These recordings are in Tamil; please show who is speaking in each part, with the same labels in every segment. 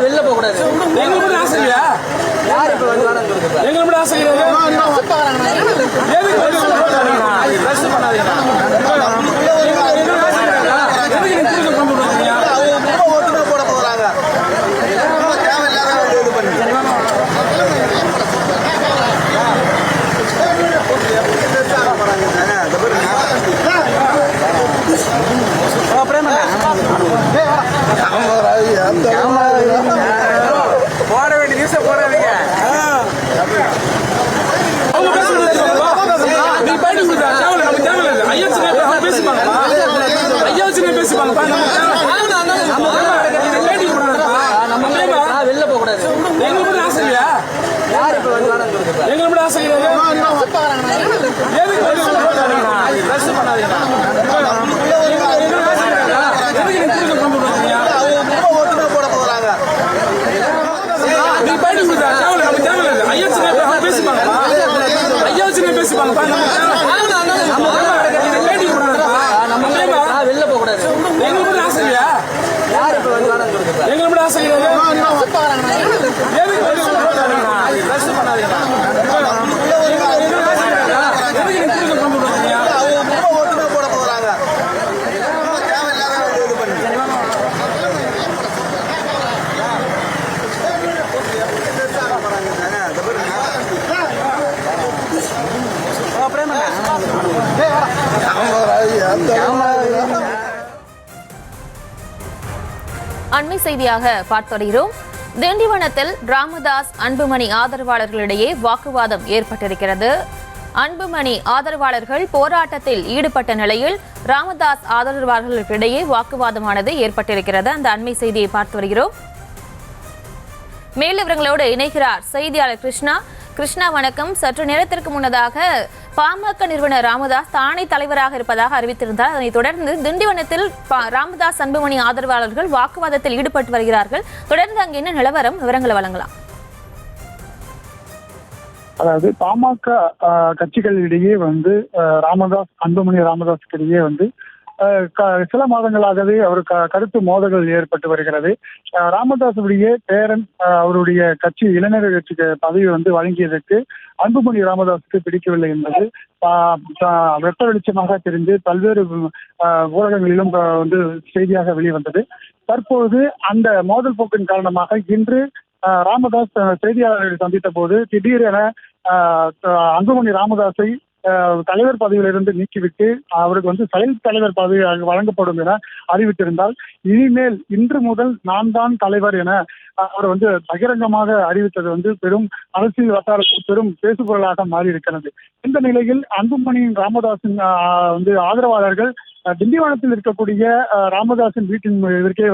Speaker 1: வெளில போக கூடாது. எங்களுக்கு ஆசையா யார் இப்ப எங்களுக்கு ஆசையா போட போறாங்க. போட வேண்டிய நியூஸ போடாதீங்க. வெளில போக கூடாது. எங்களுக்கு ஆசையா யார் இப்ப எங்களுக்கு ஆசையா போட போறாங்க. வெளில போக கூடாது. எங்களுக்கு ஆசையா யார் இப்ப எங்களுக்கு ஆசையா போட போறாங்க.
Speaker 2: அண்மை செய்தியாக பார்த்து வருகிறோம். திண்டிவனத்தில் ராமதாஸ் அன்புமணி ஆதரவாளர்களிடையே வாக்குவாதம் ஏற்பட்டிருக்கிறது. அன்புமணி ஆதரவாளர்கள் போராட்டத்தில் ஈடுபட்ட நிலையில் ராமதாஸ் ஆதரவாளர்களிடையே வாக்குவாதமானது ஏற்பட்டிருக்கிறது. அந்த அண்மை செய்தியை பார்த்து வருகிறோம். மேல் விவரங்களோடு இணைகிறார் செய்தியாளர் கிருஷ்ணா. கிருஷ்ணா வணக்கம். சற்று நேரத்திற்கு முன்னதாக பாமக நிறுவனர் ராமதாஸ் தானே தலைவராக இருப்பதாக அறிவித்திருந்தார். அதனைத் தொடர்ந்து திண்டிவனத்தில் ராமதாஸ் அன்புமணி ஆதரவாளர்கள் வாக்குவாதத்தில் ஈடுபட்டு வருகிறார்கள். தொடர்ந்து அங்கு என்ன நிலவரம், விவரங்களை வழங்கலாம்.
Speaker 3: அதாவது பாமக கட்சிகளிடையே ராமதாஸ் அன்புமணி ராமதாஸுக்கு இடையே சில மாதங்களாகவே அவர் கருத்து மோதல்கள் ஏற்பட்டு வருகிறது. ராமதாஸுடைய பேரன் அவருடைய கட்சி இளைஞர் கட்சிக்கு பதவி வழங்கியதற்கு அன்புமணி ராமதாஸுக்கு பிடிக்கவில்லை என்பது வெட்ட வெளிச்சமாக தெரிந்து பல்வேறு ஊடகங்களிலும் செய்தியாக வெளிவந்தது. தற்போது அந்த மோதல் போக்கின் காரணமாக இன்று ராமதாஸ் செய்தியாளர்களை சந்தித்த போது திடீரென அன்புமணி ராமதாஸை தலைவர் பதவியிலிருந்து நீக்கிவிட்டு அவருக்கு செயல் தலைவர் பதவி வழங்கப்படும் என அறிவித்திருந்தால், இனிமேல் இன்று முதல் நான் தான் தலைவர் என அவர் பகிரங்கமாக அறிவித்தது பெரும் அரசியல் வட்டாரத்தில் பெரும் பேசுபொருளாக மாறி இருக்கிறது. இந்த நிலையில் அன்புமணி ராமதாஸின் ஆதரவாளர்கள் திண்டிவனத்தில் இருக்கக்கூடிய ராமதாஸின் வீட்டின் இதற்கே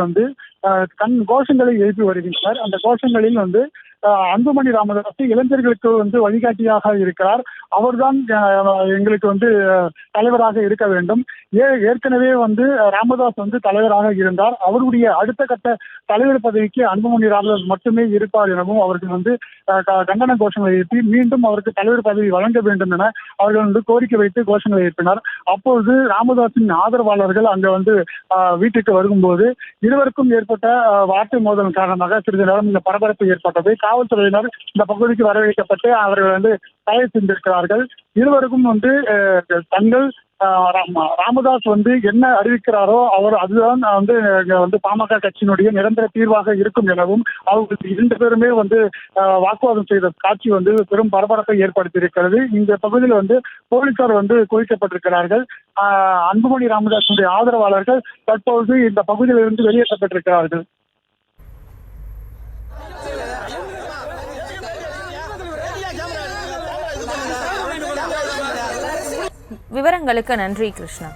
Speaker 3: கோஷங்களை எழுப்பி வருகின்றனர். அந்த கோஷங்களில் அன்புமணி ராமதாஸ் இளைஞர்களுக்கு வழிகாட்டியாக இருக்கிறார், அவர்தான் எங்களுக்கு தலைவராக இருக்க வேண்டும். ஏற்கனவே ராமதாஸ் தலைவராக இருந்தார், அவருடைய அடுத்த கட்ட தலைவர் பதவிக்கு அன்புமணி ராமதாஸ் மட்டுமே இருப்பார் எனவும் அவர்கள் கண்டன கோஷங்களை எழுப்பி மீண்டும் அவருக்கு தலைவர் பதவி வழங்க வேண்டும் என அவர்கள் கோரிக்கை வைத்து கோஷங்களை எழுப்பினார். அப்பொழுது ராமதாஸின் ஆதரவாளர்கள் அங்க வீட்டுக்கு வரும்போது இருவருக்கும் ஏற்பட்ட வார்த்தை மோதல் காரணமாக சிறிது நேரம் இந்த பரபரப்பு ஏற்பட்டது. காவல்துறையினர் இந்த பகுதிக்கு வரவழைக்கப்பட்டு அவர்கள் தலை சென்றிருக்கிறார்கள். இருவருக்கும் தங்கள் ராமதாஸ் என்ன அறிவிக்கிறாரோ அவர் அதுதான் பாமக கட்சியினுடைய நிரந்தர தீர்வாக இருக்கும் எனவும் அவர்கள் இரண்டு பேருமே வாக்குவாதம் செய்த காட்சி பெரும் பரபரப்பை ஏற்படுத்தியிருக்கிறது. இந்த பகுதியில் போலீசார் குவிக்கப்பட்டிருக்கிறார்கள். அன்புமணி ராமதாஸுடைய ஆதரவாளர்கள் தற்போது இந்த பகுதியிலிருந்து வெளியேற்றப்பட்டிருக்கிறார்கள்.
Speaker 2: விவரங்களுக்கு நன்றி கிருஷ்ணா.